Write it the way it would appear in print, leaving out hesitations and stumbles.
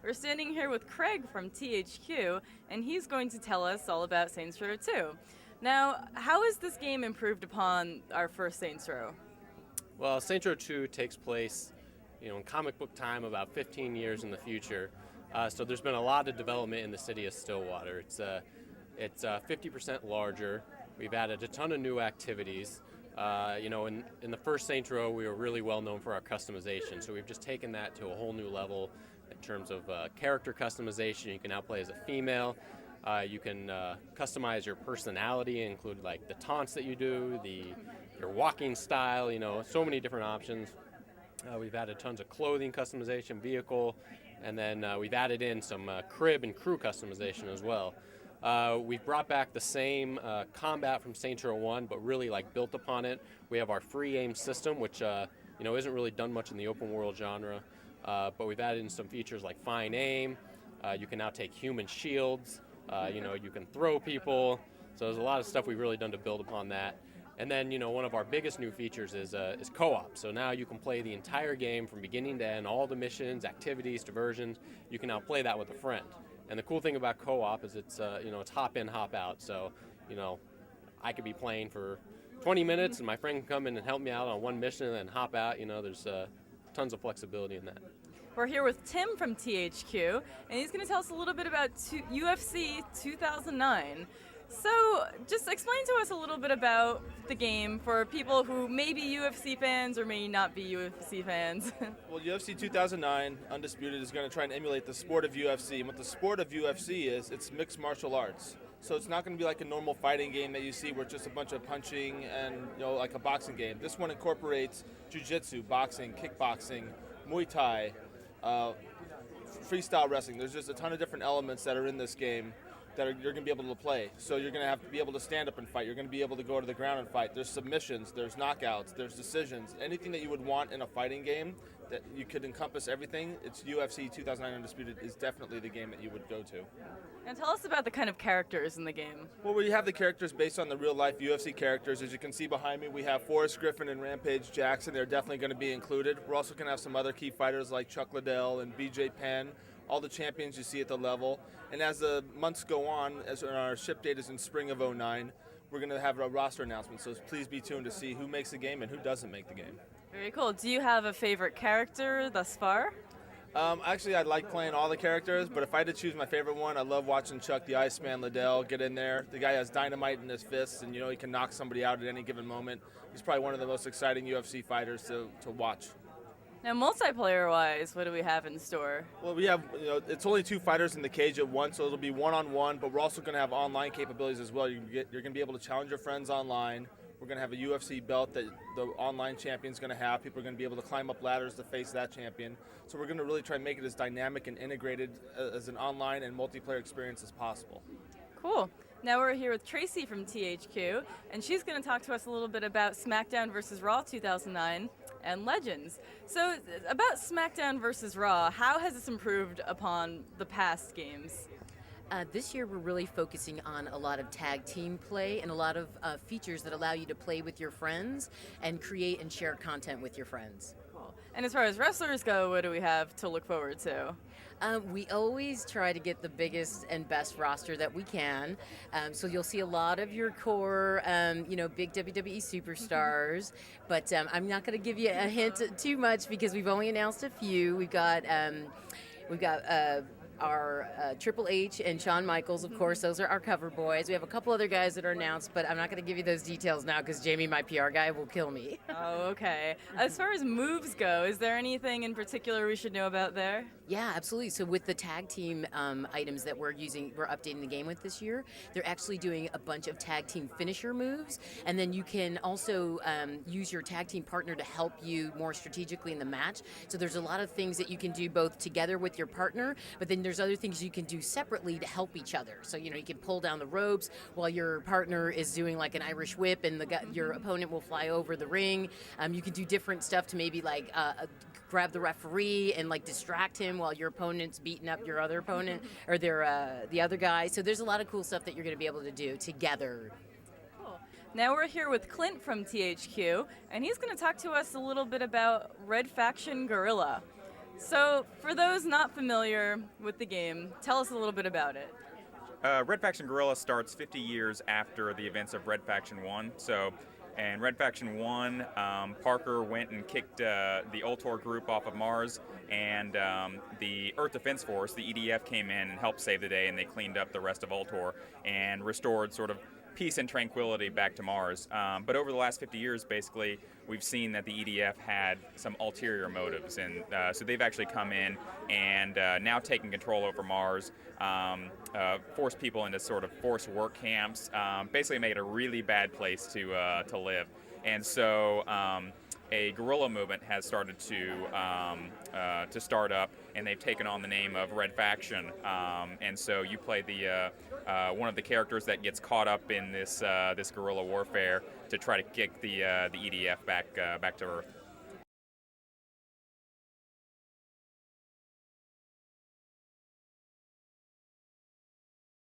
We're standing here with Craig from THQ, and he's going to tell us all about Saints Row 2. Now, how has this game improved upon our first Saints Row? Well, Saints Row 2 takes place, in comic book time about 15 years in the future. So there's been a lot of development in the city of Stillwater. It's 50% larger. We've added a ton of new activities. In the first Saints Row, we were really well known for our customization. So we've just taken that to a whole new level in terms of character customization. You can now play as a female. You can customize your personality, include like the taunts that you do, your walking style. So many different options. We've added tons of clothing customization, vehicle, and then we've added in some crib and crew customization as well. We've brought back the same combat from Saints Row 1, but really built upon it. We have our free aim system, which isn't really done much in the open world genre, but we've added in some features like fine aim. You can now take human shields. You can throw people. So there's a lot of stuff we've really done to build upon that. And then, one of our biggest new features is co-op. So now you can play the entire game from beginning to end, all the missions, activities, diversions. You can now play that with a friend. And the cool thing about co-op is it's hop in, hop out. So, I could be playing for 20 minutes and my friend can come in and help me out on one mission and then hop out. There's tons of flexibility in that. We're here with Tim from THQ, and he's going to tell us a little bit about UFC 2009. So, just explain to us a little bit about the game for people who may be UFC fans or may not be UFC fans. Well, UFC 2009, Undisputed, is going to try and emulate the sport of UFC. And what the sport of UFC is, it's mixed martial arts. So it's not going to be like a normal fighting game that you see where it's just a bunch of punching and, like a boxing game. This one incorporates jiu-jitsu, boxing, kickboxing, Muay Thai, freestyle wrestling. There's just a ton of different elements that are in this game that you're going to be able to play. So you're going to have to be able to stand up and fight. You're going to be able to go to the ground and fight. There's submissions, there's knockouts, there's decisions. Anything that you would want in a fighting game that you could encompass everything, it's UFC 2009 Undisputed is definitely the game that you would go to. And tell us about the kind of characters in the game. Well, we have the characters based on the real-life UFC characters. As you can see behind me, we have Forrest Griffin and Rampage Jackson. They're definitely going to be included. We're also going to have some other key fighters like Chuck Liddell and BJ Penn, all the champions you see at the level. And as the months go on, as our ship date is in spring of 2009, we're going to have a roster announcement. So please be tuned to see who makes the game and who doesn't make the game. Very cool. Do you have a favorite character thus far? Actually, I like playing all the characters, but if I had to choose my favorite one, I love watching Chuck the Iceman Liddell get in there. The guy has dynamite in his fists, and he can knock somebody out at any given moment. He's probably one of the most exciting UFC fighters to watch. Now, multiplayer-wise, what do we have in store? Well, we have, it's only two fighters in the cage at once, so it'll be one-on-one, but we're also going to have online capabilities as well. You're going to be able to challenge your friends online. We're going to have a UFC belt that the online champion's going to have. People are going to be able to climb up ladders to face that champion. So we're going to really try and make it as dynamic and integrated as an online and multiplayer experience as possible. Cool. Now we're here with Tracy from THQ, and she's going to talk to us a little bit about Smackdown vs. Raw 2009 and Legends. So about Smackdown vs. Raw, how has this improved upon the past games? This year we're really focusing on a lot of tag team play and a lot of features that allow you to play with your friends and create and share content with your friends. Cool. And as far as wrestlers go, what do we have to look forward to? We always try to get the biggest and best roster that we can. So you'll see a lot of your core, big WWE superstars. But I'm not going to give you a hint too much because we've only announced a few. We've got our Triple H and Shawn Michaels, of course. Those are our cover boys. We have a couple other guys that are announced, but I'm not going to give you those details now because Jamie, my PR guy, will kill me. Oh, okay. As far as moves go, is there anything in particular we should know about there? Yeah, absolutely. So with the tag team items that we're updating the game with this year, they're actually doing a bunch of tag team finisher moves, and then you can also use your tag team partner to help you more strategically in the match. So there's a lot of things that you can do both together with your partner, but then there's other things you can do separately to help each other. So, you can pull down the ropes while your partner is doing like an Irish whip and your opponent will fly over the ring. You can do different stuff to maybe grab the referee and distract him while your opponent's beating up your other opponent or the other guy. So there's a lot of cool stuff that you're going to be able to do together. Cool. Now we're here with Clint from THQ, and he's going to talk to us a little bit about Redfaction Gorilla. So, for those not familiar with the game, tell us a little bit about it. Redfaction Gorilla starts 50 years after the events of Redfaction 1. And Redfaction 1, Parker went and kicked the Ultor group off of Mars, and the Earth Defense Force, the EDF, came in and helped save the day, and they cleaned up the rest of Ultor and restored sort of peace and tranquility back to Mars. But over the last 50 years, basically, we've seen that the EDF had some ulterior motives, and so they've actually come in and now taken control over Mars, forced people into sort of forced work camps, basically made it a really bad place to live. And so a guerrilla movement has started to start up, and they've taken on the name of Redfaction. And so you play the one of the characters that gets caught up in this guerrilla warfare to try to kick the EDF back to Earth.